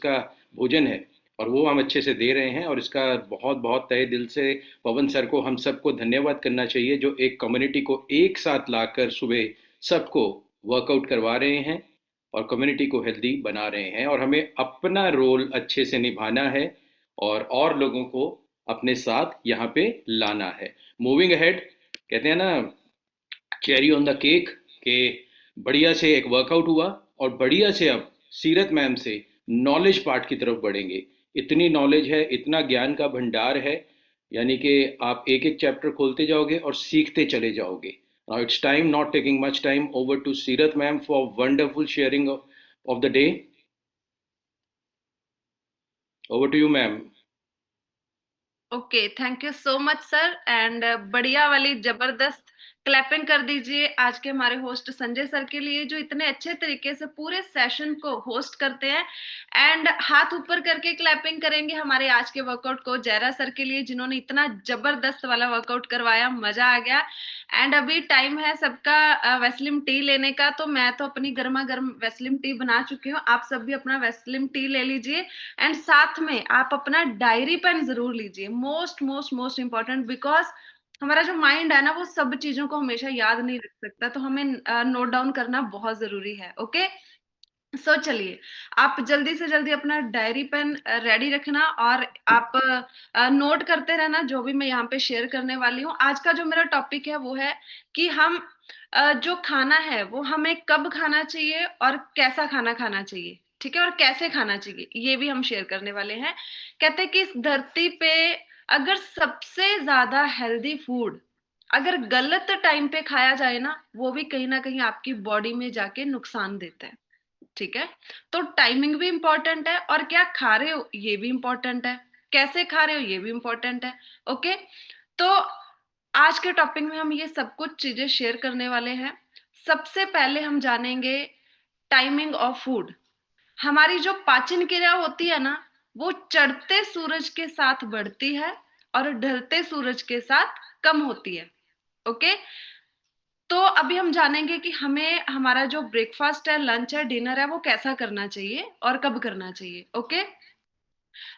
उसका भोजन है, और वो हम अच्छे से दे रहे हैं। और इसका बहुत बहुत तहे दिल से पवन सर को हम सबको धन्यवाद करना चाहिए, जो एक कम्युनिटी को एक साथ लाकर सुबह सबको वर्कआउट करवा रहे हैं और कम्युनिटी को हेल्दी बना रहे हैं। और हमें अपना रोल अच्छे से निभाना है और लोगों को अपने साथ यहाँ पे लाना है। मूविंग अहेड, कहते हैं ना, चेरी ऑन द केक, के बढ़िया से एक वर्कआउट हुआ और बढ़िया से अब सीरत मैम से नॉलेज पार्ट की तरफ बढ़ेंगे। इतनी नॉलेज है, इतना ज्ञान का भंडार है, यानी कि आप एक एक चैप्टर खोलते जाओगे और सीखते चले जाओगे। Now it's time, not taking much time, over to Seerat ma'am for wonderful sharing of the day. Over to you ma'am. Okay, thank you so much sir. And बढ़िया वाली जबरदस्त क्लैपिंग कर दीजिए आज के हमारे होस्ट संजय सर के लिए, जो इतने अच्छे तरीके से पूरे सेशन को होस्ट करते हैं। एंड हाथ ऊपर करके क्लैपिंग करेंगे हमारे आज के वर्कआउट को जयरा सर के लिए, जिन्होंने इतना जबरदस्त वाला वर्कआउट करवाया, मजा आ गया। एंड अभी टाइम है सबका वेस्लिम टी लेने का, तो मैं तो अपनी गर्मा गर्म वेस्लिम टी बना चुकी हूँ, आप सब भी अपना वेस्लिम टी ले लीजिए। एंड साथ में आप अपना डायरी पेन जरूर लीजिए, most most most important, because हमारा जो माइंड है ना वो सब चीजों को हमेशा याद नहीं रख सकता, तो हमें नोट डाउन करना बहुत जरूरी है। ओके, सो चलिए, आप जल्दी से जल्दी अपना डायरी पेन रेडी रखना, और आप नोट करते रहना जो भी मैं यहाँ पे शेयर करने वाली हूँ। आज का जो मेरा टॉपिक है वो है कि हम जो खाना है वो हमें कब खाना चाहिए और कैसा खाना खाना चाहिए, ठीक है, और कैसे खाना चाहिए ये भी हम शेयर करने वाले हैं। कहते हैं कि इस धरती पे अगर सबसे ज्यादा हेल्दी फूड अगर गलत टाइम पे खाया जाए ना, वो भी कहीं ना कहीं आपकी बॉडी में जाके नुकसान देता है, ठीक है। तो टाइमिंग भी इंपॉर्टेंट है, और क्या खा रहे हो ये भी इंपॉर्टेंट है, कैसे खा रहे हो ये भी इंपॉर्टेंट है। ओके, तो आज के टॉपिक में हम ये सब कुछ चीजें शेयर करने वाले हैं। सबसे पहले हम जानेंगे टाइमिंग ऑफ फूड। हमारी जो पाचन क्रिया होती है ना, वो चढ़ते सूरज के साथ बढ़ती है और ढलते सूरज के साथ कम होती है। ओके, तो अभी हम जानेंगे कि हमें हमारा जो ब्रेकफास्ट है, लंच है, डिनर है, वो कैसा करना चाहिए और कब करना चाहिए। ओके,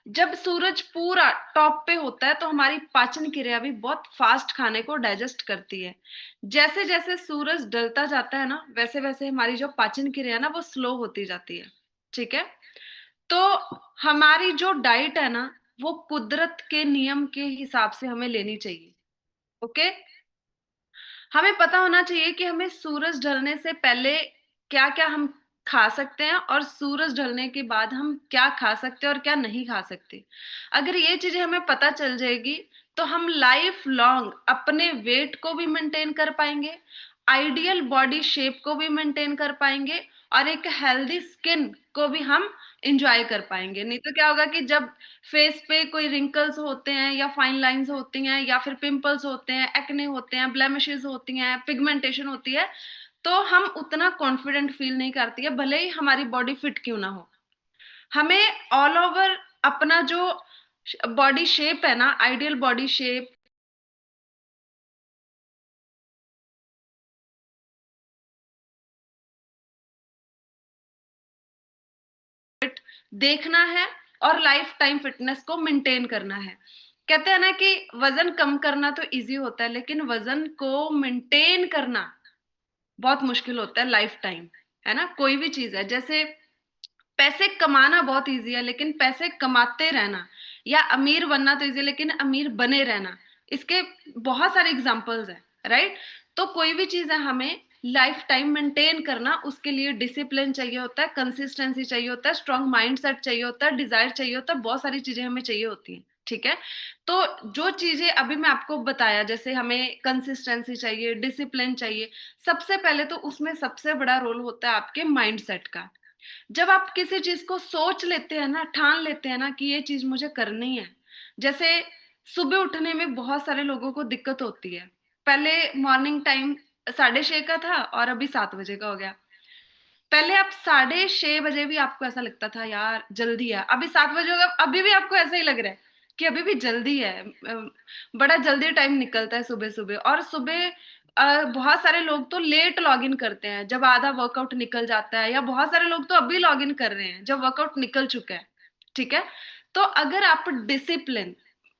जब सूरज पूरा टॉप पे होता है तो हमारी पाचन क्रिया भी बहुत फास्ट खाने को डाइजेस्ट करती है। जैसे जैसे सूरज ढलता जाता है ना, वैसे वैसे हमारी जो पाचन क्रिया है ना वो स्लो होती जाती है, ठीक है। तो हमारी जो डाइट है ना, वो कुदरत के नियम के हिसाब से हमें लेनी चाहिए। ओके, हमें पता होना चाहिए कि हमें सूरज ढलने से पहले क्या क्या हम खा सकते हैं, और सूरज ढलने के बाद हम क्या खा सकते हैं और क्या नहीं खा सकते। अगर ये चीजें हमें पता चल जाएगी तो हम लाइफ लॉन्ग अपने वेट को भी मेंटेन कर पाएंगे, आइडियल बॉडी शेप को भी मेंटेन कर पाएंगे, और एक हेल्दी स्किन को भी हम इंजॉय कर पाएंगे। नहीं तो क्या होगा कि जब फेस पे कोई रिंकल्स होते हैं या फाइन लाइंस होती हैं या फिर पिंपल्स होते हैं, एक्ने होते हैं, ब्लेमिशेस होती हैं, पिगमेंटेशन होती है, तो हम उतना कॉन्फिडेंट फील नहीं करती है, भले ही हमारी बॉडी फिट क्यों ना हो। हमें ऑल ओवर अपना जो बॉडी शेप है ना, आइडियल बॉडी शेप देखना है, और लाइफ टाइम फिटनेस को मेंटेन करना है। कहते हैं ना कि वजन कम करना तो इजी होता है, लेकिन वजन को मेंटेन करना बहुत मुश्किल होता है लाइफ टाइम, है ना। कोई भी चीज है, जैसे पैसे कमाना बहुत इजी है, लेकिन पैसे कमाते रहना, या अमीर बनना तो इजी है, लेकिन अमीर बने रहना, इसके बहुत सारे एग्जांपल्स हैं, राइट। तो कोई भी चीज है, हमें लाइफ टाइम मेंटेन करना, उसके लिए डिसिप्लिन चाहिए होता है, कंसिस्टेंसी चाहिए होता है, स्ट्रांग माइंड सेट चाहिए होता है, डिजायर चाहिए होता है, बहुत सारी चीजें हमें चाहिए होती हैं, ठीक है। तो जो चीजें अभी मैं आपको बताया, जैसे हमें कंसिस्टेंसी चाहिए, डिसिप्लिन चाहिए, सबसे पहले तो उसमें सबसे बड़ा रोल होता है आपके माइंड सेट का। जब आप किसी चीज को सोच लेते हैं ना, ठान लेते हैं ना कि ये चीज मुझे करनी है, जैसे सुबह उठने में बहुत सारे लोगों को दिक्कत होती है। पहले मॉर्निंग टाइम 6:30 का था और अभी 7 बजे का हो गया। पहले आप 6:30 बजे भी आपको ऐसा लगता था यार जल्दी है, अभी 7 बजे होगा, अभी भी आपको ऐसा ही लग रहा है कि अभी भी जल्दी है। बड़ा जल्दी टाइम निकलता है सुबह सुबह, और सुबह बहुत सारे लोग तो लेट लॉग इन करते हैं जब आधा वर्कआउट निकल जाता है, या बहुत सारे लोग तो अभी लॉग इन कर रहे हैं जब वर्कआउट निकल चुका है। ठीक है। तो अगर आप डिसिप्लिन,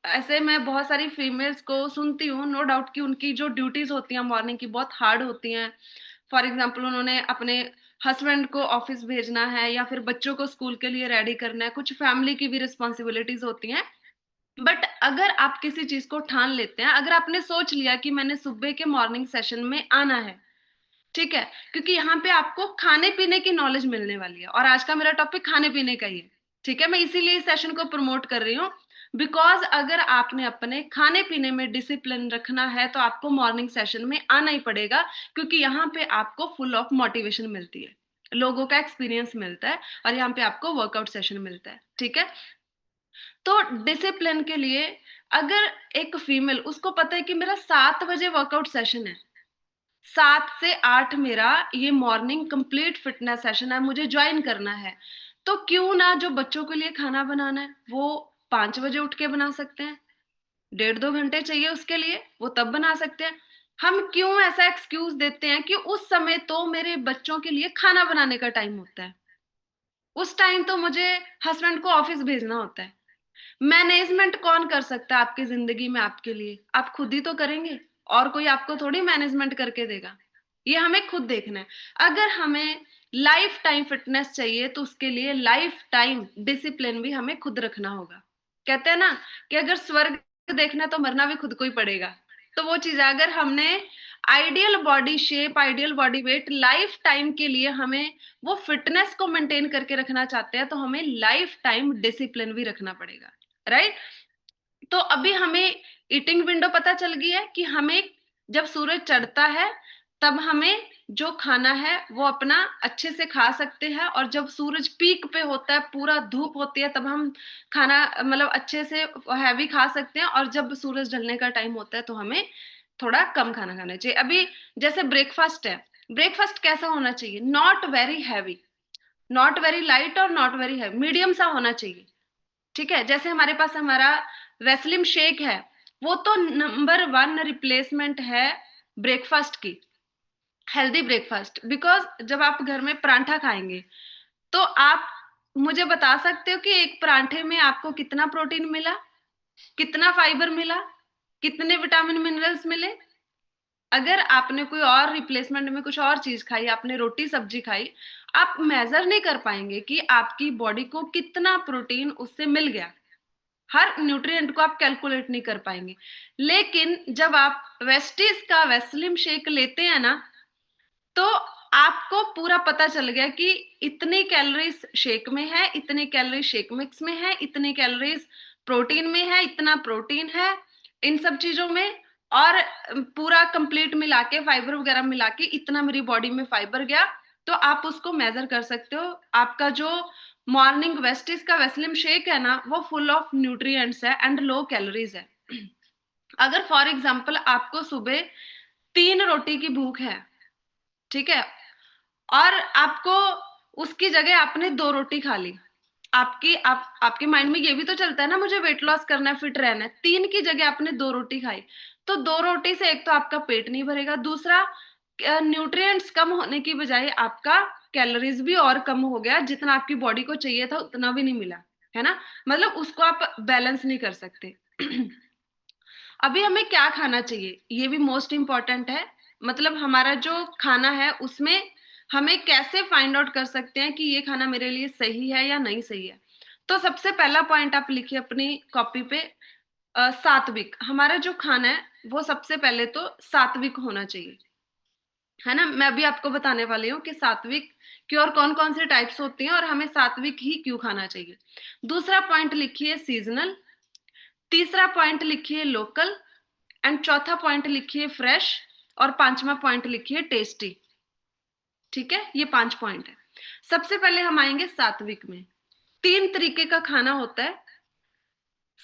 ऐसे मैं बहुत सारी फीमेल्स को सुनती हूँ, नो डाउट कि उनकी जो ड्यूटीज होती हैं मॉर्निंग की बहुत हार्ड होती हैं। फॉर एग्जाम्पल उन्होंने अपने हस्बैंड को ऑफिस भेजना है या फिर बच्चों को स्कूल के लिए रेडी करना है, कुछ फैमिली की भी रिस्पॉन्सिबिलिटीज होती हैं। बट अगर आप किसी चीज को ठान लेते हैं, अगर आपने सोच लिया कि मैंने सुबह के मॉर्निंग सेशन में आना है, ठीक है, क्योंकि यहाँ पे आपको खाने पीने की नॉलेज मिलने वाली है और आज का मेरा टॉपिक खाने पीने का ही है। ठीक है, मैं इसीलिए इस सेशन को प्रमोट कर रही हूँ, बिकॉज अगर आपने अपने खाने पीने में डिसिप्लिन रखना है तो आपको मॉर्निंग सेशन में आना ही पड़ेगा, क्योंकि यहाँ पे आपको फुल ऑफ मोटिवेशन मिलती है, लोगों का एक्सपीरियंस मिलता है और यहाँ पे आपको वर्कआउट सेशन मिलता है। ठीक है, तो डिसिप्लिन के लिए अगर एक फीमेल, उसको पता है कि मेरा 7 बजे वर्कआउट सेशन है, 7 से 8 मेरा ये मॉर्निंग कंप्लीट फिटनेस सेशन है, मुझे ज्वाइन करना है, तो क्यों ना जो बच्चों के लिए खाना बनाना है वो 5 बजे उठ के बना सकते हैं। 1.5-2 घंटे चाहिए उसके लिए, वो तब बना सकते हैं। हम क्यों ऐसा एक्सक्यूज देते हैं कि उस समय तो मेरे बच्चों के लिए खाना बनाने का टाइम होता है, उस टाइम तो मुझे हस्बैंड को ऑफिस भेजना होता है। मैनेजमेंट कौन कर सकता है आपकी जिंदगी में आपके लिए? आप खुद ही तो करेंगे, और कोई आपको थोड़ी मैनेजमेंट करके देगा। ये हमें खुद देखना है। अगर हमें लाइफ टाइम फिटनेस चाहिए तो उसके लिए लाइफ टाइम डिसिप्लिन भी हमें खुद रखना होगा। कहते हैं ना कि अगर स्वर्ग देखना है तो मरना भी खुद को ही पड़ेगा। तो वो चीज है, अगर हमने ideal body shape, ideal body weight life time के लिए हमें वो फिटनेस को मेंटेन करके रखना चाहते हैं, तो हमें लाइफ टाइम डिसिप्लिन भी रखना पड़ेगा, राइट। तो अभी हमें ईटिंग विंडो पता चल गई है कि हमें जब सूरज चढ़ता है तब हमें जो खाना है वो अपना अच्छे से खा सकते हैं, और जब सूरज पीक पे होता है, पूरा धूप होती है, तब हम खाना मतलब अच्छे से हैवी खा सकते हैं, और जब सूरज ढलने का टाइम होता है तो हमें थोड़ा कम खाना खाना चाहिए। अभी जैसे ब्रेकफास्ट है, ब्रेकफास्ट कैसा होना चाहिए? Not very heavy, not very light और नॉट वेरी हैवी, मीडियम सा होना चाहिए। ठीक है, जैसे हमारे पास हमारा वेस्लिम शेक है, वो तो नंबर 1 रिप्लेसमेंट है ब्रेकफास्ट की, हेल्दी ब्रेकफास्ट। बिकॉज जब आप घर में परांठा खाएंगे तो आप मुझे बता सकते हो कि एक परांठे में आपको कितना प्रोटीन मिला, कितना फाइबर मिला, कितने विटामिन मिनरल्स मिले? अगर आपने कोई और रिप्लेसमेंट में कुछ और चीज खाई, आपने रोटी सब्जी खाई, आप मेजर नहीं कर पाएंगे कि आपकी बॉडी को कितना प्रोटीन उससे मिल गया। हर न्यूट्रिएंट को आप कैलकुलेट नहीं कर पाएंगे। लेकिन जब आप वेस्टीज का वेस्लिम शेक लेते हैं ना, तो आपको पूरा पता चल गया कि इतनी कैलोरीज शेक में है, इतनी कैलोरी शेक मिक्स में है, इतनी कैलोरीज प्रोटीन में है, इतना प्रोटीन है इन सब चीजों में, और पूरा कंप्लीट मिला के फाइबर वगैरह मिला के इतना मेरी बॉडी में फाइबर गया। तो आप उसको मेजर कर सकते हो। आपका जो मॉर्निंग वेस्टिस का वेस्लिम शेक है ना, वो फुल ऑफ न्यूट्रिएंट्स है एंड लो कैलोरीज है। अगर फॉर एग्जांपल आपको सुबह 3 रोटी की भूख है, ठीक है, और आपको उसकी जगह आपने 2 रोटी खा ली, आपके माइंड में ये भी तो चलता है ना मुझे वेट लॉस करना है, फिट रहना है, 3 की जगह आपने 2 रोटी खाई, तो 2 रोटी से एक तो आपका पेट नहीं भरेगा, दूसरा न्यूट्रिएंट्स कम होने की बजाय आपका कैलोरीज भी और कम हो गया, जितना आपकी बॉडी को चाहिए था उतना भी नहीं मिला, है ना। मतलब उसको आप बैलेंस नहीं कर सकते। अभी हमें क्या खाना चाहिए ये भी मोस्ट इंपॉर्टेंट है। मतलब हमारा जो खाना है उसमें हमें कैसे फाइंड आउट कर सकते हैं कि ये खाना मेरे लिए सही है या नहीं सही है। तो सबसे पहला पॉइंट आप लिखिए अपनी कॉपी पे, सात्विक। हमारा जो खाना है वो सबसे पहले तो सात्विक होना चाहिए, है ना। मैं अभी आपको बताने वाली हूँ कि सात्विक की और कौन कौन से टाइप्स होती हैं और हमें सात्विक ही क्यों खाना चाहिए। दूसरा पॉइंट लिखिए सीजनल, तीसरा पॉइंट लिखिए लोकल, एंड चौथा पॉइंट लिखिए फ्रेश, और पांचवा पॉइंट लिखिए टेस्टी। ठीक है, ये 5 पॉइंट है। सबसे पहले हम आएंगे सात्विक में। 3 तरीके का खाना होता है,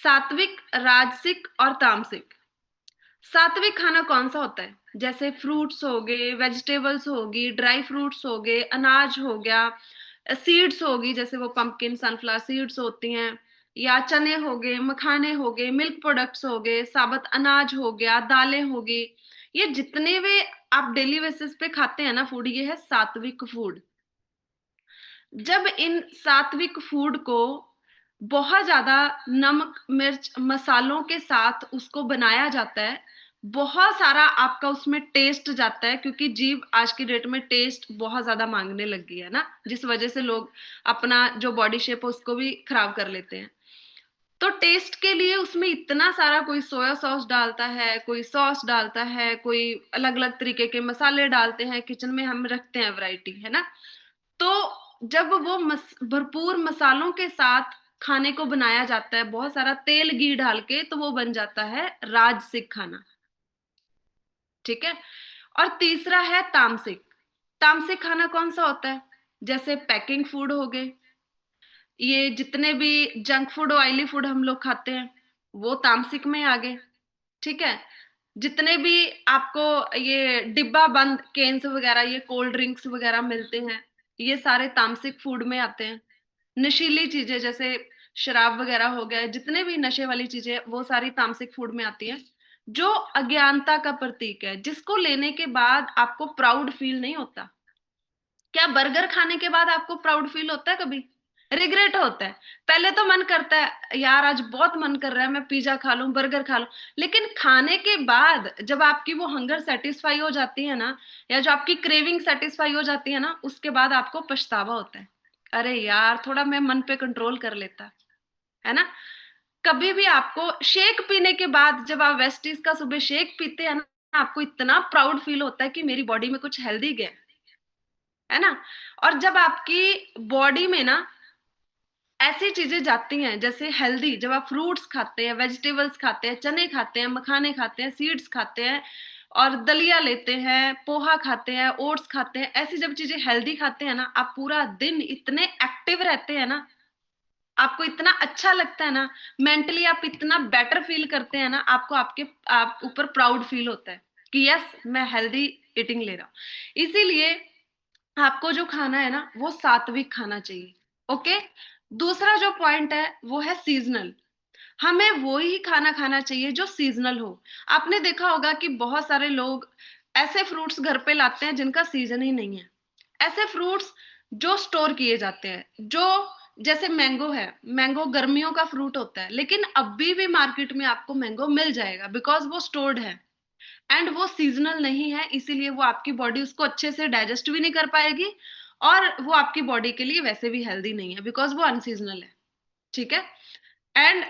सात्विक, राजसिक और तामसिक। सात्विक खाना कौन सा होता है? जैसे फ्रूट्स हो गए, वेजिटेबल्स होगी, ड्राई फ्रूट्स हो गए, अनाज हो गया, सीड्स होगी, जैसे वो पंपकिन सनफ्लावर सीड्स होती हैं, या चने हो गए, मखाने हो गए, मिल्क प्रोडक्ट्स हो गए, साबुत अनाज हो गया, दालें होगी। ये जितने भी आप डेली बेसिस पे खाते हैं ना फूड, ये है सात्विक फूड। जब इन सात्विक फूड को बहुत ज्यादा नमक मिर्च मसालों के साथ उसको बनाया जाता है। बहुत सारा आपका उसमें टेस्ट जाता है, क्योंकि जीभ आज की डेट में टेस्ट बहुत ज्यादा मांगने लग गई है ना, जिस वजह से लोग अपना जो बॉडी शेप है उसको भी खराब कर लेते हैं। तो टेस्ट के लिए उसमें इतना सारा, कोई सोया सॉस डालता है, कोई सॉस डालता है, कोई अलग अलग तरीके के मसाले डालते हैं, किचन में हम रखते हैं वैरायटी, है ना। तो जब वो भरपूर मसालों के साथ खाने को बनाया जाता है, बहुत सारा तेल घी डाल के, तो वो बन जाता है राजसिक खाना। ठीक है। और तीसरा है तामसिक। तामसिक खाना कौन सा होता है? जैसे पैकिंग फूड हो गए, ये जितने भी जंक फूड ऑयली फूड हम लोग खाते हैं, वो तामसिक में आ गए। ठीक है। जितने भी आपको ये डिब्बा बंद केन्स वगैरह, ये कोल्ड ड्रिंक्स वगैरह मिलते हैं, ये सारे तामसिक फूड में आते हैं। नशीली चीजें जैसे शराब वगैरह हो गया, जितने भी नशे वाली चीजें वो सारी तामसिक फूड में आती हैं। जो अज्ञानता का प्रतीक है, जिसको लेने के बाद आपको प्राउड फील नहीं होता। क्या बर्गर खाने के बाद आपको प्राउड फील होता है कभी? रिग्रेट होता है। पहले तो मन करता है यार आज बहुत मन कर रहा है, मैं पिज्जा खा लूं, बर्गर खा लूं। लेकिन खाने के बाद जब आपकी वो हंगर सेटिस्फाई हो जाती है ना, या जो आपकी क्रेविंग सेटिस्फाई हो जाती है ना, उसके बाद आपको पछतावा होता है, अरे यार थोड़ा मैं मन पे कंट्रोल कर लेता, है ना। कभी भी आपको शेक पीने के बाद, जब आप वेस्टीज का सुबह शेक पीते हैं ना, आपको इतना प्राउड फील होता है कि मेरी बॉडी में कुछ हेल्दी गया, है ना। और जब आपकी बॉडी में ना ऐसी चीजें जाती हैं जैसे हेल्दी, जब आप फ्रूट्स खाते हैं, वेजिटेबल्स खाते हैं, चने खाते हैं, मखाने खाते हैं, सीड्स खाते हैं, और दलिया लेते हैं, पोहा खाते हैं, ओट्स खाते हैं, ऐसी जब चीजें हेल्दी खाते हैं ना, आप पूरा दिन इतने एक्टिव रहते हैं ना, आपको इतना अच्छा लगता है ना, मेंटली आप इतना बेटर फील करते हैं ना, आपको आपके आप ऊपर प्राउड फील होता है कि यस मैं हेल्दी ईटिंग ले रहा हूँ। इसीलिए आपको जो खाना है ना वो सात्विक खाना चाहिए। ओके। दूसरा जो पॉइंट है वो है सीजनल। हमें वो ही खाना खाना चाहिए जो सीजनल हो। आपने देखा होगा कि बहुत सारे लोग ऐसे फ्रूट्स घर पे लाते हैं जिनका सीजन ही नहीं है। ऐसे फ्रूट्स जो स्टोर किए जाते हैं, जो जैसे मैंगो है, मैंगो गर्मियों का फ्रूट होता है, लेकिन अभी भी मार्केट में आपको मैंगो मिल जाएगा बिकॉज वो स्टोर्ड है एंड वो सीजनल नहीं है, इसीलिए वो आपकी बॉडी उसको अच्छे से डाइजेस्ट भी नहीं कर पाएगी, और वो आपकी बॉडी के लिए वैसे भी हेल्दी नहीं है बिकॉज वो अनसीजनल है। ठीक है। एंड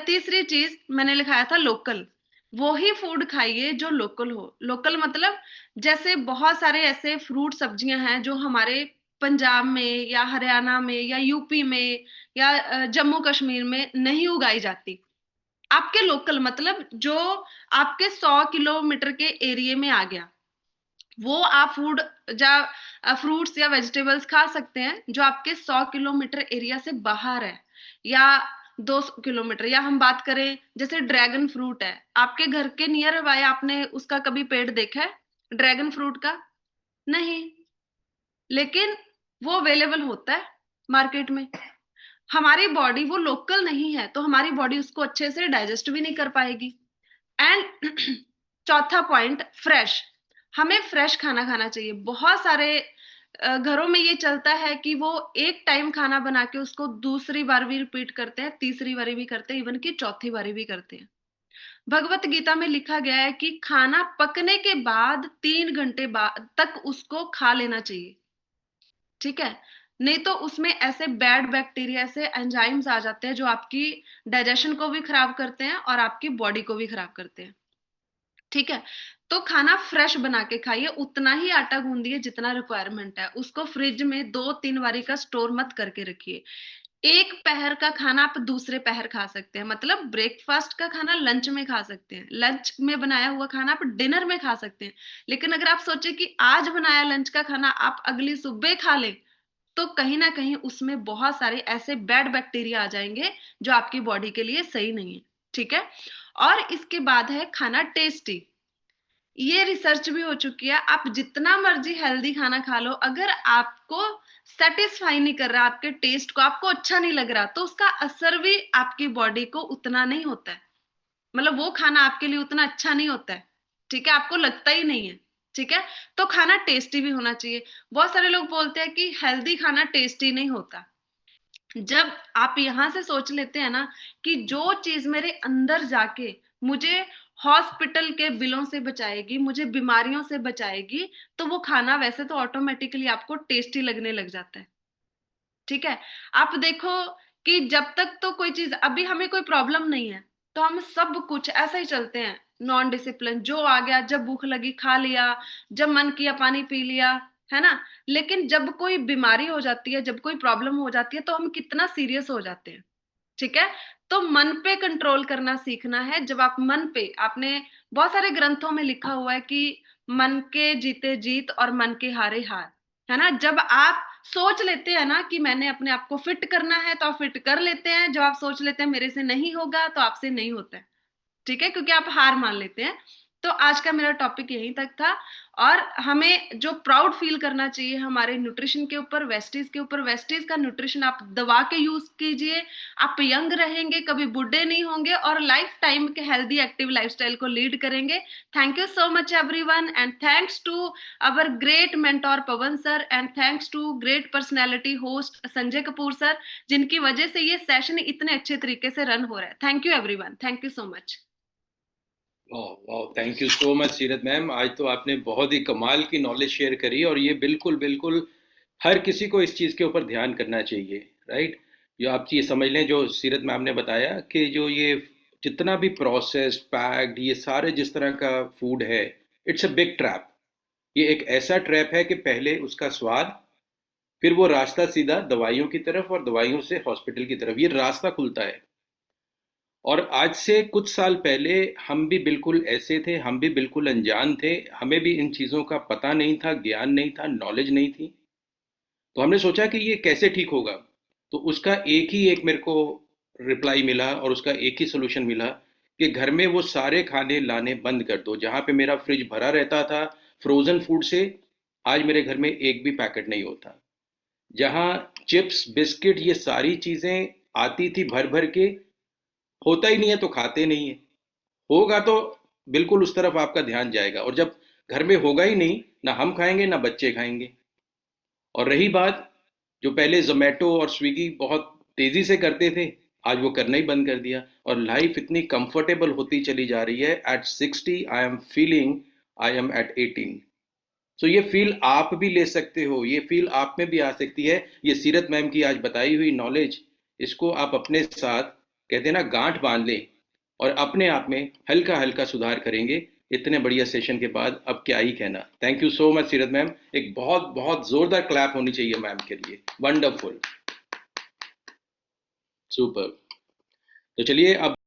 तीसरी चीज मैंने लिखाया था लोकल। वो ही फूड खाइए जो लोकल हो। लोकल मतलब जैसे बहुत सारे ऐसे फ्रूट सब्जियां हैं जो हमारे पंजाब में या हरियाणा में या यूपी में या जम्मू कश्मीर में नहीं उगाई जाती। आपके लोकल मतलब जो आपके 100 किलोमीटर के एरिया में आ गया, वो आप फूड या फ्रूट्स या वेजिटेबल्स खा सकते हैं जो आपके 100 किलोमीटर एरिया से बाहर है, या 200 किलोमीटर। या हम बात करें जैसे ड्रैगन फ्रूट है आपके घर के नियर बाय, आपने उसका कभी पेड़ देखा है ड्रैगन फ्रूट का? नहीं। लेकिन वो अवेलेबल होता है मार्केट में। हमारी बॉडी वो लोकल नहीं है, तो हमारी बॉडी उसको अच्छे से डाइजेस्ट भी नहीं कर पाएगी। एंड चौथा पॉइंट, फ्रेश। हमें फ्रेश खाना खाना चाहिए। बहुत सारे घरों में ये चलता है कि वो एक टाइम खाना बना के उसको दूसरी बार भी रिपीट करते हैं, तीसरी बारी भी करते हैं, इवन की चौथी बारी भी करते हैं। भगवत गीता में लिखा गया है कि खाना पकने के बाद 3 घंटे बाद तक उसको खा लेना चाहिए। ठीक है। नहीं तो उसमें ऐसे बैड बैक्टीरिया, ऐसे एंजाइम्स आ जाते हैं जो आपकी डाइजेशन को भी खराब करते हैं और आपकी बॉडी को भी खराब करते हैं। ठीक है। तो खाना फ्रेश बना के खाइए, उतना ही आटा गूंदिए जितना रिक्वायरमेंट है, उसको फ्रिज में 2-3 बारी का स्टोर मत करके रखिए। एक पहर का खाना आप दूसरे पहर खा सकते हैं, मतलब ब्रेकफास्ट का खाना लंच में खा सकते हैं, लंच में बनाया हुआ खाना आप डिनर में खा सकते हैं। लेकिन अगर आप सोचे कि आज बनाया लंच का खाना आप अगली सुबह खा लें, तो कहीं ना कहीं उसमें बहुत सारे ऐसे बैड बैक्टीरिया आ जाएंगे जो आपकी बॉडी के लिए सही नहीं है। ठीक है। और इसके बाद है खाना टेस्टी। ये रिसर्च भी हो चुकी है, आप जितना मर्जी हेल्दी खाना खा लो, अगर आपको सेटिस्फाई नहीं कर रहा, आपके टेस्ट को आपको अच्छा नहीं लग रहा, तो उसका असर भी आपकी बॉडी को उतना नहीं होता है। मतलब वो खाना आपके लिए उतना अच्छा नहीं होता है। ठीक है। आपको लगता ही नहीं है। ठीक है। तो खाना टेस्टी भी होना चाहिए। बहुत सारे लोग बोलते हैं कि हेल्दी खाना टेस्टी नहीं होता। जब आप यहाँ से सोच लेते हैं ना कि जो चीज मेरे अंदर जाके मुझे हॉस्पिटल के बिलों से बचाएगी, मुझे बीमारियों से बचाएगी, तो वो खाना वैसे तो ऑटोमेटिकली आपको टेस्टी लगने लग जाता है। ठीक है। आप देखो कि जब तक तो कोई चीज, अभी हमें कोई प्रॉब्लम नहीं है, तो हम सब कुछ ऐसा ही चलते हैं, नॉन डिसिप्लिन, जो आ गया, जब भूख लगी खा लिया, जब मन किया पानी पी लिया, है ना। लेकिन जब कोई बीमारी हो जाती है, जब कोई प्रॉब्लम हो जाती है, तो हम कितना सीरियस हो जाते हैं। ठीक है। तो मन पे कंट्रोल करना सीखना है। जब आप मन पे, आपने बहुत सारे ग्रंथों में लिखा हुआ है कि मन के जीते जीत और मन के हारे हार, है ना। जब आप सोच लेते हैं ना कि मैंने अपने आप को फिट करना है, तो आप फिट कर लेते हैं। जब आप सोच लेते हैं मेरे से नहीं होगा, तो आपसे नहीं होता है। ठीक है, क्योंकि आप हार मान लेते हैं। तो आज का मेरा टॉपिक यहीं तक था। और हमें जो प्राउड फील करना चाहिए हमारे न्यूट्रिशन के ऊपर, वेस्टीज के ऊपर, वेस्टीज का न्यूट्रिशन आप दबा के यूज कीजिए। आप यंग रहेंगे, कभी बुढ़े नहीं होंगे, और लाइफ टाइम के हेल्दी एक्टिव लाइफस्टाइल को लीड करेंगे। Thank you so much everyone, and thanks to our great mentor Pavan sir, and thanks to great personality host Sanjay Kapoor sir, जिनकी वजह से ये सेशन इतने अच्छे तरीके से रन हो रहा है। Thank you everyone, thank you so much. वाह वाह, थैंक यू सो मच सीरत मैम। आज तो आपने बहुत ही कमाल की नॉलेज शेयर करी, और ये बिल्कुल बिल्कुल हर किसी को इस चीज़ के ऊपर ध्यान करना चाहिए, राइट। जो आप ये समझ लें, जो सीरत मैम ने बताया कि जो ये जितना भी प्रोसेस्ड पैक्ड ये सारे जिस तरह का फूड है, इट्स अ बिग ट्रैप। ये एक ऐसा ट्रैप है कि पहले उसका स्वाद, फिर वो रास्ता सीधा दवाइयों की तरफ, और दवाइयों से हॉस्पिटल की तरफ ये रास्ता खुलता है। और आज से कुछ साल पहले हम भी बिल्कुल ऐसे थे, हम भी बिल्कुल अनजान थे, हमें भी इन चीज़ों का पता नहीं था, ज्ञान नहीं था, नॉलेज नहीं थी। तो हमने सोचा कि ये कैसे ठीक होगा। तो उसका एक ही एक मेरे को रिप्लाई मिला, और उसका एक ही सोल्यूशन मिला कि घर में वो सारे खाने लाने बंद कर दो। जहाँ पे मेरा फ्रिज भरा रहता था फ्रोज़न फूड से, आज मेरे घर में एक भी पैकेट नहीं होता। जहाँ चिप्स बिस्किट ये सारी चीज़ें आती थी भर भर के, होता ही नहीं है तो खाते नहीं है। होगा तो बिल्कुल उस तरफ आपका ध्यान जाएगा, और जब घर में होगा ही नहीं, ना हम खाएंगे ना बच्चे खाएंगे। और रही बात, जो पहले जोमेटो और स्विगी बहुत तेजी से करते थे, आज वो करना ही बंद कर दिया, और लाइफ इतनी कंफर्टेबल होती चली जा रही है। At 60 I am feeling I am at 18। So ये फील आप भी ले सकते हो, ये फील आप में भी आ सकती है। ये सीरत मैम की आज बताई हुई नॉलेज, इसको आप अपने साथ, कहते हैं ना, गांठ बांध लें, और अपने आप में हल्का हल्का सुधार करेंगे। इतने बढ़िया सेशन के बाद अब क्या ही कहना। थैंक यू सो मच सीरत मैम। एक बहुत बहुत जोरदार क्लैप होनी चाहिए मैम के लिए। वंडरफुल। सुपर। तो चलिए अब